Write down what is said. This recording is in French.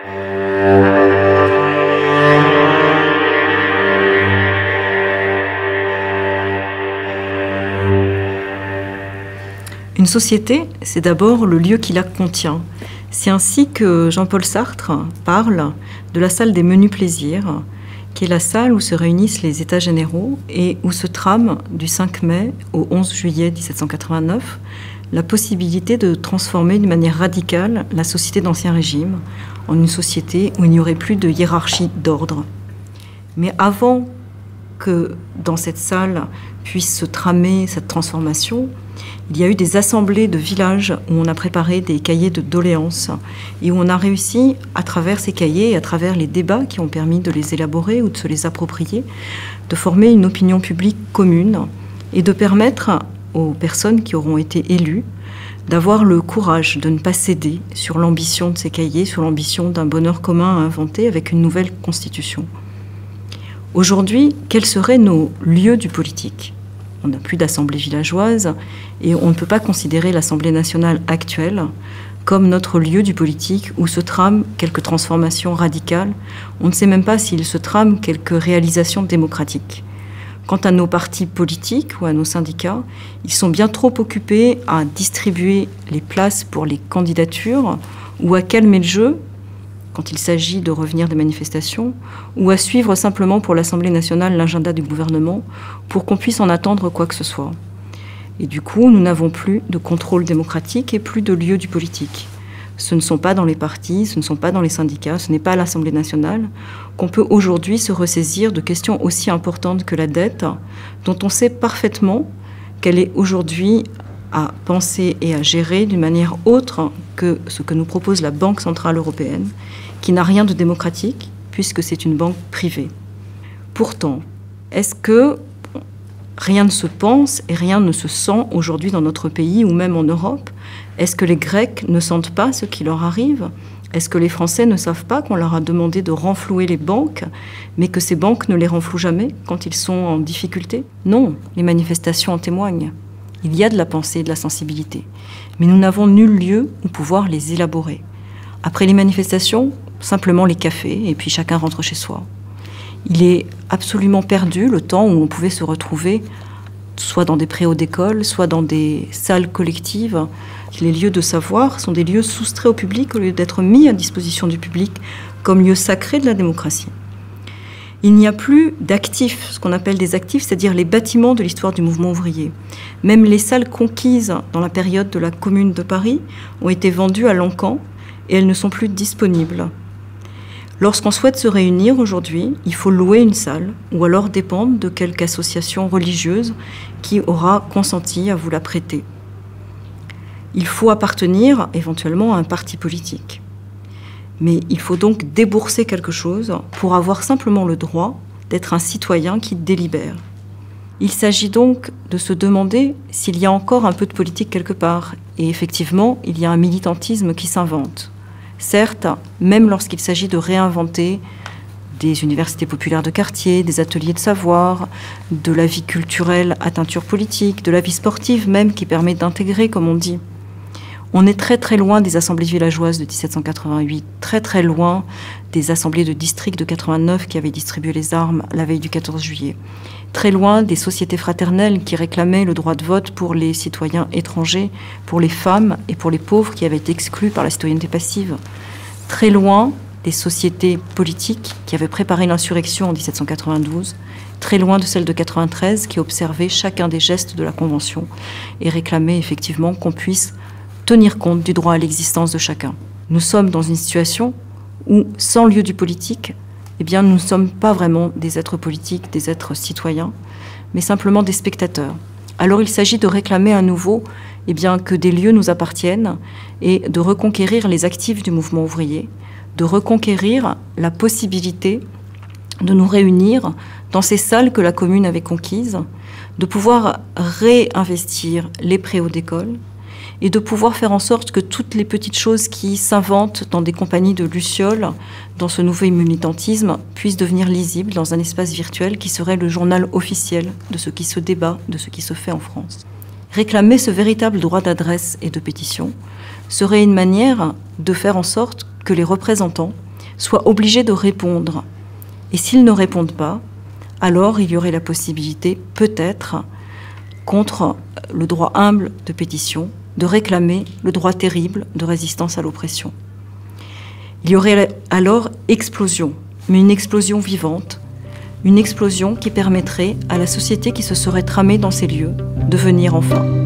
Une société, c'est d'abord le lieu qui la contient. C'est ainsi que Jean-Paul Sartre parle de la salle des menus plaisirs, qui est la salle où se réunissent les États généraux et où se trame du 5 mai au 11 juillet 1789 la possibilité de transformer d'une manière radicale la société d'Ancien Régime en une société où il n'y aurait plus de hiérarchie d'ordre. Mais avant que dans cette salle puisse se tramer cette transformation, il y a eu des assemblées de villages où on a préparé des cahiers de doléances et où on a réussi, à travers ces cahiers et à travers les débats qui ont permis de les élaborer ou de se les approprier, de former une opinion publique commune et de permettre aux personnes qui auront été élues d'avoir le courage de ne pas céder sur l'ambition de ces cahiers, sur l'ambition d'un bonheur commun à inventer avec une nouvelle constitution. Aujourd'hui, quels seraient nos lieux du politique ? On n'a plus d'assemblée villageoise et on ne peut pas considérer l'Assemblée nationale actuelle comme notre lieu du politique où se trament quelques transformations radicales. On ne sait même pas s'il se trame quelques réalisations démocratiques. Quant à nos partis politiques ou à nos syndicats, ils sont bien trop occupés à distribuer les places pour les candidatures ou à calmer le jeu quand il s'agit de revenir des manifestations, ou à suivre simplement pour l'Assemblée nationale l'agenda du gouvernement pour qu'on puisse en attendre quoi que ce soit. Et du coup, nous n'avons plus de contrôle démocratique et plus de lieu du politique. Ce ne sont pas dans les partis, ce ne sont pas dans les syndicats, ce n'est pas à l'Assemblée nationale qu'on peut aujourd'hui se ressaisir de questions aussi importantes que la dette, dont on sait parfaitement qu'elle est aujourd'hui à penser et à gérer d'une manière autre que ce que nous propose la Banque centrale européenne, qui n'a rien de démocratique, puisque c'est une banque privée. Pourtant, est-ce que rien ne se pense et rien ne se sent aujourd'hui dans notre pays ou même en Europe? Est-ce que les Grecs ne sentent pas ce qui leur arrive? Est-ce que les Français ne savent pas qu'on leur a demandé de renflouer les banques, mais que ces banques ne les renflouent jamais quand ils sont en difficulté? Non, les manifestations en témoignent. Il y a de la pensée et de la sensibilité, mais nous n'avons nul lieu où pouvoir les élaborer. Après les manifestations, simplement les cafés, et puis chacun rentre chez soi. Il est absolument perdu le temps où on pouvait se retrouver soit dans des préaux d'école, soit dans des salles collectives. Les lieux de savoir sont des lieux soustraits au public au lieu d'être mis à disposition du public comme lieu sacré de la démocratie. Il n'y a plus d'actifs, ce qu'on appelle des actifs, c'est-à-dire les bâtiments de l'histoire du mouvement ouvrier. Même les salles conquises dans la période de la Commune de Paris ont été vendues à Lacan et elles ne sont plus disponibles. Lorsqu'on souhaite se réunir aujourd'hui, il faut louer une salle ou alors dépendre de quelque association religieuse qui aura consenti à vous la prêter. Il faut appartenir éventuellement à un parti politique. Mais il faut donc débourser quelque chose pour avoir simplement le droit d'être un citoyen qui délibère. Il s'agit donc de se demander s'il y a encore un peu de politique quelque part. Et effectivement, il y a un militantisme qui s'invente. Certes, même lorsqu'il s'agit de réinventer des universités populaires de quartier, des ateliers de savoir, de la vie culturelle à teinture politique, de la vie sportive même qui permet d'intégrer, comme on dit. On est très très loin des assemblées villageoises de 1788, très très loin des assemblées de district de 89 qui avaient distribué les armes la veille du 14 juillet, très loin des sociétés fraternelles qui réclamaient le droit de vote pour les citoyens étrangers, pour les femmes et pour les pauvres qui avaient été exclus par la citoyenneté passive, très loin des sociétés politiques qui avaient préparé l'insurrection en 1792, très loin de celles de 93 qui observaient chacun des gestes de la Convention et réclamaient effectivement qu'on puisse tenir compte du droit à l'existence de chacun. Nous sommes dans une situation où, sans lieu du politique, eh bien, nous ne sommes pas vraiment des êtres politiques, des êtres citoyens, mais simplement des spectateurs. Alors il s'agit de réclamer à nouveau eh bien, que des lieux nous appartiennent et de reconquérir les actifs du mouvement ouvrier, de reconquérir la possibilité de nous réunir dans ces salles que la Commune avait conquises, de pouvoir réinvestir les préaux d'école, et de pouvoir faire en sorte que toutes les petites choses qui s'inventent dans des compagnies de lucioles, dans ce nouveau militantisme, puissent devenir lisibles dans un espace virtuel qui serait le journal officiel de ce qui se débat, de ce qui se fait en France. Réclamer ce véritable droit d'adresse et de pétition serait une manière de faire en sorte que les représentants soient obligés de répondre. Et s'ils ne répondent pas, alors il y aurait la possibilité, peut-être, contre le droit humble de pétition, de réclamer le droit terrible de résistance à l'oppression. Il y aurait alors explosion, mais une explosion vivante, une explosion qui permettrait à la société qui se serait tramée dans ces lieux de venir enfin.